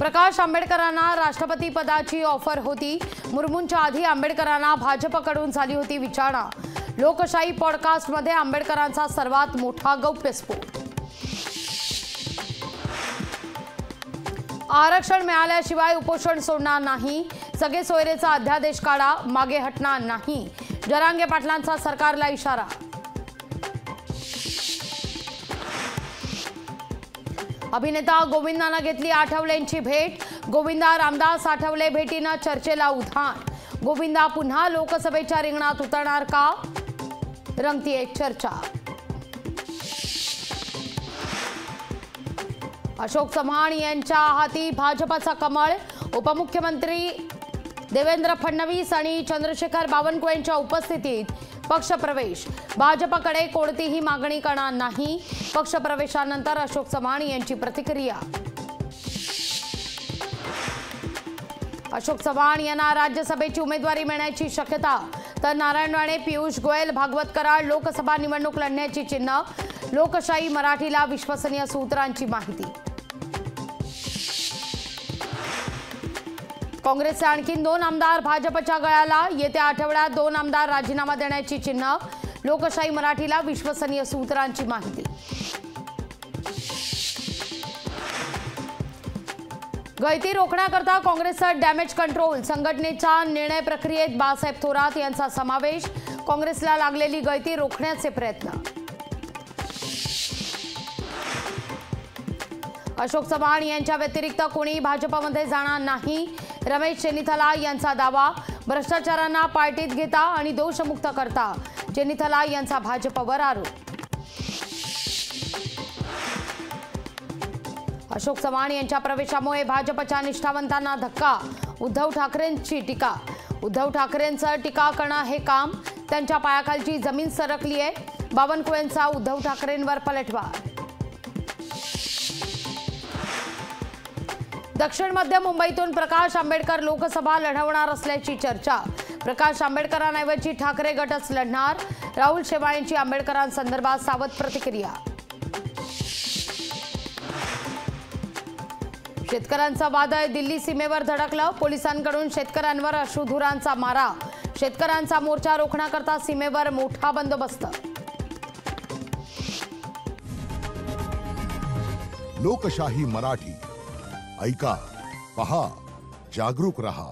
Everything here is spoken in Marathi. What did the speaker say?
प्रकाश आंबेडकरांना राष्ट्रपती पदाची ऑफर होती। मुर्मूंच्या आधी आंबेडकरांना भाजपकडून झाली होती विचारणा। लोकशाही पॉडकास्टमध्ये आंबेडकरांचा सर्वात मोठा गौप्यस्फोट। आरक्षण मिळाल्याशिवाय उपोषण सोडणार नाही। सगळे सोयरेचा अध्यादेश काढा, मागे हटणार नाही। जरांगे पाटलांचा सरकारला इशारा। अभिनेता गोविंदानं घेतली आठवलेंची भेट। गोविंदा रामदास आठवले भेटीनं चर्चेला उधाण। गोविंदा पुन्हा लोकसभेच्या रिंगणात उतरणार का, रंगतीये चर्चा। अशोक चव्हाण यांच्या हाती भाजपचा कमळ। उपमुख्यमंत्री देवेंद्र फडणवीस आणि चंद्रशेखर बावनकुळेंच्या उपस्थितीत पक्षप्रवेश। भाजपकडे कोणतीही मागणी करणार नाही। पक्षप्रवेशानंतर अशोक चव्हाण यांची प्रतिक्रिया। अशोक चव्हाण यांना राज्यसभेची उमेदवारी मिळण्याची शक्यता, तर नारायण राणे, पियुष गोयल, भागवत कराड लोकसभा निवडणूक लढण्याची चिन्ह। लोकशाही मराठीला विश्वसनीय सूत्रांची माहिती। काँग्रेसचे आणखी 2 आमदार भाजपच्या गळाला। येत्या आठवड्यात 2 आमदार राजीनामा देण्याची चिन्ह। लोकशाही मराठीला विश्वसनीय सूत्रांची माहिती। गळती रोखण्याकरता काँग्रेसचा डॅमेज कंट्रोल संघटनेच्या निर्णय प्रक्रियेत बाळासाहेब थोरात यांचा समावेश। काँग्रेसला लागलेली गळती रोखण्याचे प्रयत्न। अशोक चव्हाण यांच्या व्यतिरिक्त कोणी भाजपमध्ये जाणार नाही। रमेश चेन्नीथला यांचा दावा। भ्रष्टाचारांना पार्टीत घेता आणि दोषमुक्त करता, चेन्नीथला यांचा भाजपवर आरोप। अशोक चव्हाण यांच्या प्रवेशामुळे भाजपच्या निष्ठावंतांना धक्का। उद्धव ठाकरेंची टीका। उद्धव ठाकरेंचं टीका करणं हे काम, त्यांच्या पायाखालची जमीन सरकली आहे। बावनकुळेंचा उद्धव ठाकरेंवर पलटवार। दक्षिण मध्य मुंबईतून प्रकाश आंबेडकर लोकसभा लढवणार असल्याची चर्चा। प्रकाश आंबेडकरांऐवजी ठाकरे गटच लढणार। राहुल शेवाळेंची आंबेडकरांसंदर्भात सावध प्रतिक्रिया। शेतकऱ्यांचं वादळ दिल्ली सीमेवर धडकलं। पोलिसांकडून शेतकऱ्यांवर अश्रुधुरांचा मारा। शेतकऱ्यांचा मोर्चा रोखण्याकरता सीमेवर मोठा बंदोबस्त। लोकशाही मराठी ऐका, पहा, जागरूक रहा।